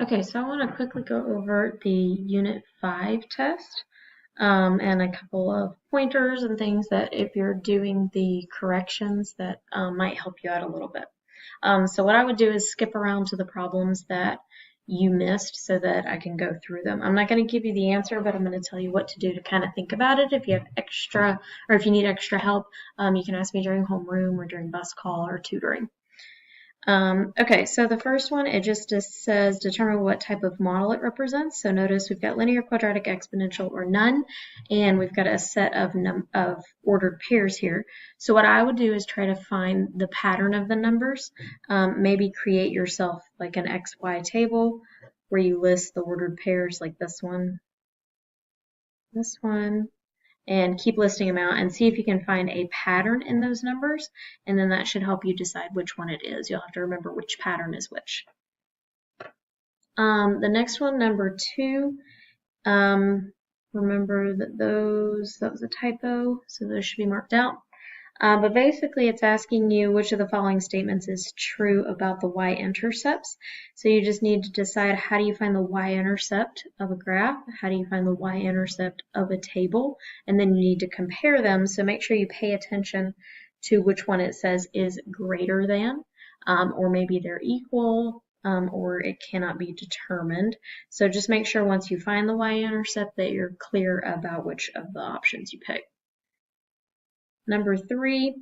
Okay, so I want to quickly go over the Unit 5 test and a couple of pointers and things that if you're doing the corrections that might help you out a little bit. So what I would do is skip around to the problems that you missed so that I can go through them. I'm not going to give you the answer, but I'm going to tell you what to do to kind of think about it. If you have extra or if you need extra help, you can ask me during homeroom or during bus call or tutoring. Okay, so the first one, it just says determine what type of model it represents. So notice we've got linear, quadratic, exponential, or none, and we've got a set of ordered pairs here. So what I would do is try to find the pattern of the numbers. Maybe create yourself like an XY table where you list the ordered pairs like this one, and keep listing them out and see if you can find a pattern in those numbers, and then that should help you decide which one it is. You'll have to remember which pattern is which. The next one, number 2, remember that that was a typo, so those should be marked out. But basically it's asking you which of the following statements is true about the y-intercepts. So you just need to decide how do you find the y-intercept of a graph, how do you find the y-intercept of a table, and then you need to compare them. So make sure you pay attention to which one it says is greater than, or maybe they're equal, or it cannot be determined. So just make sure once you find the y-intercept that you're clear about which of the options you pick. Number 3,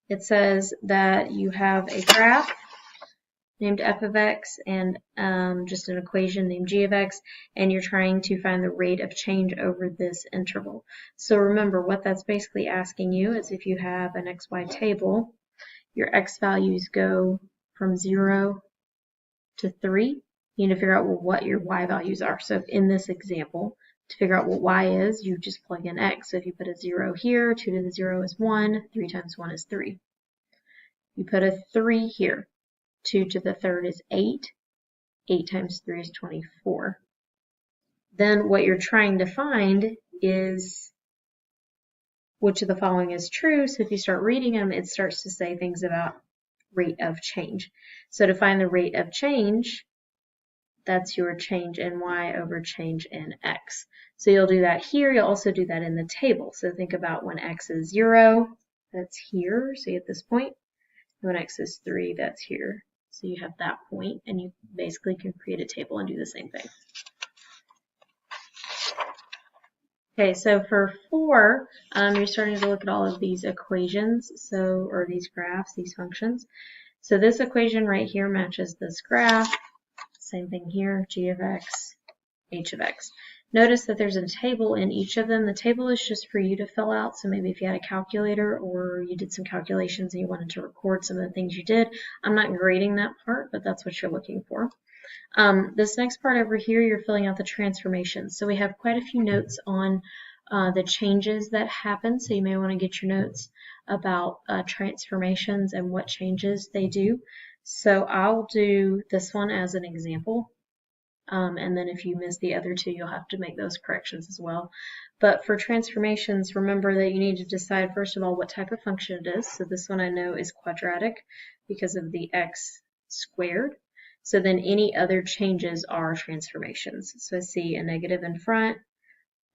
it says that you have a graph named f of x and just an equation named g of x, and you're trying to find the rate of change over this interval. So remember, what that's basically asking you is if you have an xy table, your x values go from 0 to 3. You need to figure out what your y values are. So if in this example, to figure out what y is, you just plug in x. So if you put a 0 here, 2 to the 0 is 1, 3 times 1 is 3. You put a 3 here, 2 to the 3rd is 8, 8 times 3 is 24. Then what you're trying to find is which of the following is true. So if you start reading them, it starts to say things about rate of change. So to find the rate of change, that's your change in y over change in x. So you'll do that here. You'll also do that in the table. So think about when x is 0, that's here, so at this point. When x is 3, that's here. So you have that point, and you basically can create a table and do the same thing. Okay, so for 4, you're starting to look at all of these equations, or these graphs, these functions. So this equation right here matches this graph. Same thing here, g of x, h of x. Notice that there's a table in each of them. The table is just for you to fill out. So maybe if you had a calculator or you did some calculations and you wanted to record some of the things you did, I'm not grading that part, but that's what you're looking for. This next part over here, you're filling out the transformations. So we have quite a few notes on the changes that happen. So you may want to get your notes about transformations and what changes they do. So I'll do this one as an example. And then if you miss the other 2, you'll have to make those corrections as well. But for transformations, remember that you need to decide, first of all, what type of function it is. So this one I know is quadratic because of the x squared. So then any other changes are transformations. So I see a negative in front.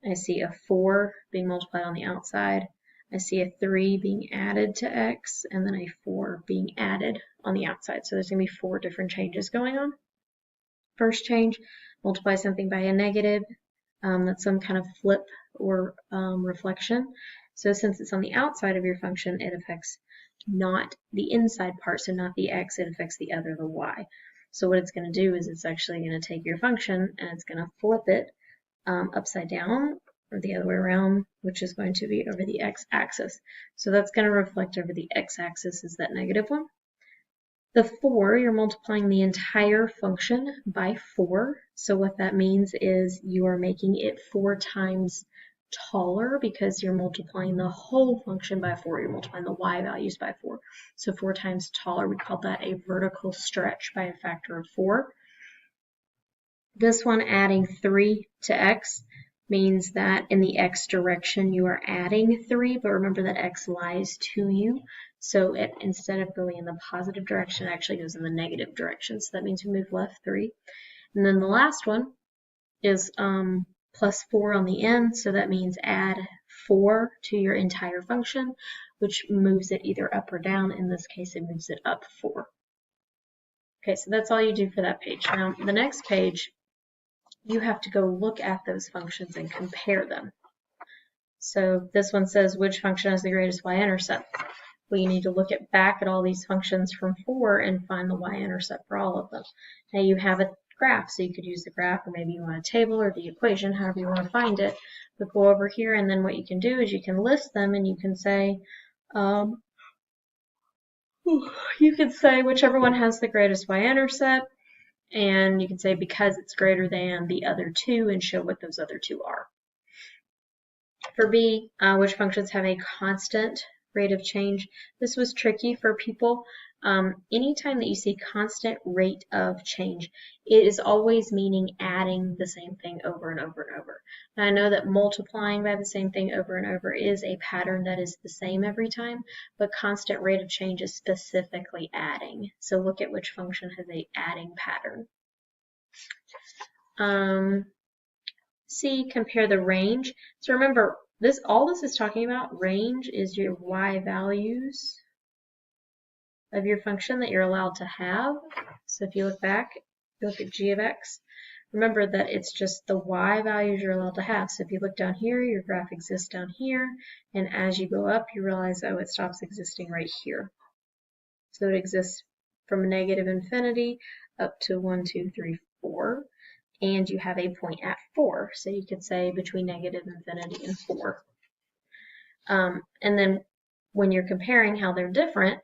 I see a 4 being multiplied on the outside. I see a 3 being added to x, and then a 4 being added on the outside. So there's going to be 4 different changes going on. First change, multiply something by a negative. That's some kind of flip or reflection. So since it's on the outside of your function, it affects not the inside part, so not the x, it affects the other, the y. So what it's going to do is it's actually going to take your function and it's going to flip it upside down or the other way around, which is going to be over the x-axis. So that's going to reflect over the x-axis is that negative one. The 4, you're multiplying the entire function by 4. So what that means is you are making it 4 times taller because you're multiplying the whole function by 4. You're multiplying the y values by 4. So 4 times taller, we call that a vertical stretch by a factor of 4. This one, adding 3 to x, means that in the x direction you are adding 3, but remember that x lies to you. So instead of going in the positive direction, it actually goes in the negative direction. So that means we move left 3. And then the last one is plus 4 on the end. So that means add 4 to your entire function, which moves it either up or down. In this case, it moves it up 4. Okay, so that's all you do for that page. Now, the next page, you have to go look at those functions and compare them. So this one says, which function has the greatest y-intercept? Well, you need to look back at all these functions from 4 and find the y-intercept for all of them. Now you have a graph, so you could use the graph, or maybe you want a table or the equation, however you want to find it. But go over here, and then what you can do is you can list them, and you can say, whichever one has the greatest y-intercept, and you can say because it's greater than the other 2 and show what those other 2 are. For B, which functions have a constant rate of change? This was tricky for people. Anytime that you see constant rate of change, it is always meaning adding the same thing over and over and over. Now, I know that multiplying by the same thing over and over is a pattern that is the same every time, but constant rate of change is specifically adding. So look at which function has a adding pattern. C, compare the range. So remember, all this is talking about, range is your y values of your function that you're allowed to have. So if you look back, you look at g of x, remember that it's just the y values you're allowed to have. So if you look down here, your graph exists down here, and as you go up, you realize, oh, it stops existing right here. So it exists from negative infinity up to 1, 2, 3, 4. And you have a point at 4. So you could say between negative infinity and 4. And then when you're comparing how they're different,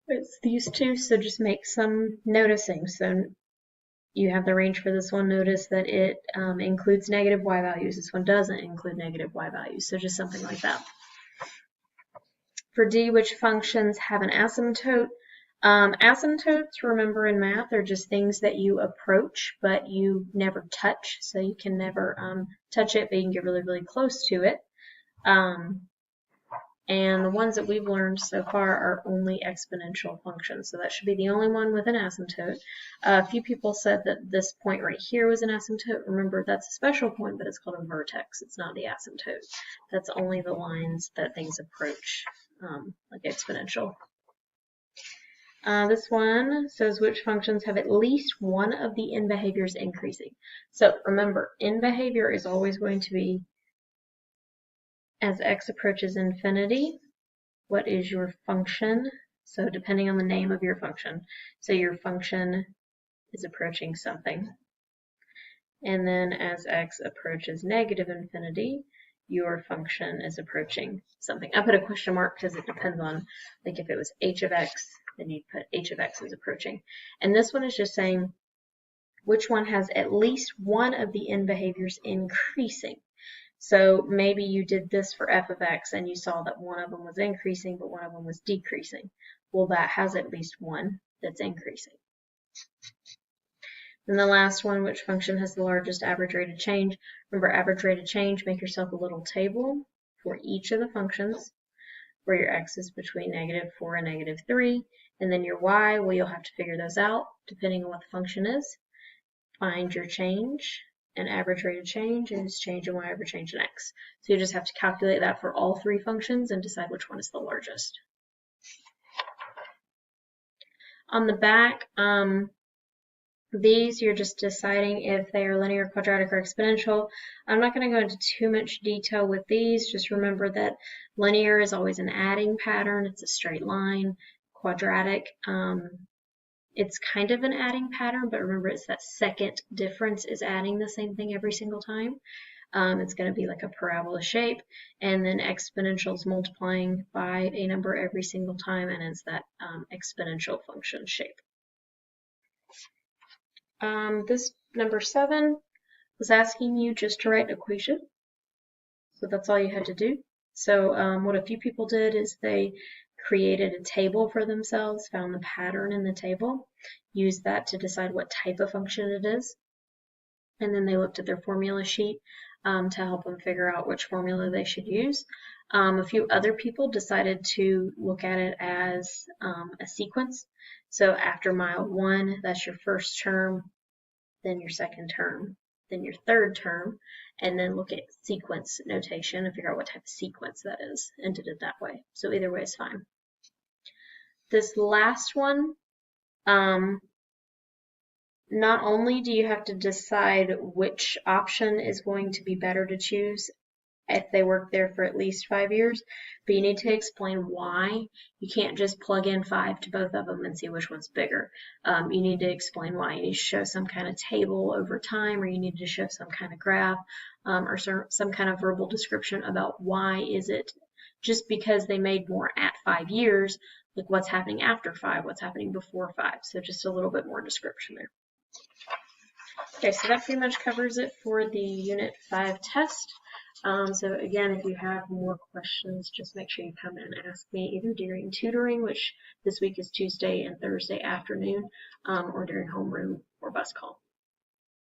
it's these two, so just make some noticing. So you have the range for this one. Notice that it includes negative y values. This one doesn't include negative y values, so just something like that. For D, which functions have an asymptote? Asymptotes, remember in math, are just things that you approach but you never touch. So you can never touch it, but you can get really, really close to it. And the ones that we've learned so far are only exponential functions. So that should be the only one with an asymptote. A few people said that this point right here was an asymptote. Remember, that's a special point, but it's called a vertex. It's not the asymptote. That's only the lines that things approach, like exponential. This one says which functions have at least one of the end behaviors increasing. So remember, end behavior is always going to be as x approaches infinity, what is your function? So depending on the name of your function. So your function is approaching something. And then as x approaches negative infinity, your function is approaching something. I put a question mark because it depends on, like if it was h of x, then you'd put h of x is approaching. And this one is just saying which one has at least one of the end behaviors increasing. So maybe you did this for f of x and you saw that one of them was increasing, but one of them was decreasing. Well, that has at least one that's increasing. And the last one, which function has the largest average rate of change? Remember, average rate of change, make yourself a little table for each of the functions where your x is between -4 and -3. And then your y, well, you'll have to figure those out depending on what the function is. Find your change. And average rate of change is change in y over change in x. So you just have to calculate that for all three functions and decide which one is the largest. On the back, these you're just deciding if they are linear, quadratic, or exponential. I'm not going to go into too much detail with these. Just remember that linear is always an adding pattern. It's a straight line. Quadratic, it's kind of an adding pattern, but remember it's that second difference is adding the same thing every single time. It's going to be like a parabola shape, and then exponential is multiplying by a number every single time, and it's that exponential function shape. This number 7 was asking you just to write an equation, so that's all you had to do. So what a few people did is they created a table for themselves, found the pattern in the table, used that to decide what type of function it is, and then they looked at their formula sheet to help them figure out which formula they should use. A few other people decided to look at it as a sequence. So after mile 1, that's your first term, then your second term, then your third term, and then look at sequence notation and figure out what type of sequence that is, and did it that way. So either way is fine. This last one, not only do you have to decide which option is going to be better to choose if they work there for at least 5 years, but you need to explain why. You can't just plug in 5 to both of them and see which one's bigger. You need to explain why. You need to show some kind of table over time, or you need to show some kind of graph, or some kind of verbal description about why is it just because they made more at 5 years, like what's happening after 5, what's happening before 5. So just a little bit more description there. Okay, so that pretty much covers it for the Unit 5 test. So again, if you have more questions, just make sure you come and ask me either during tutoring, which this week is Tuesday and Thursday afternoon, or during homeroom or bus call.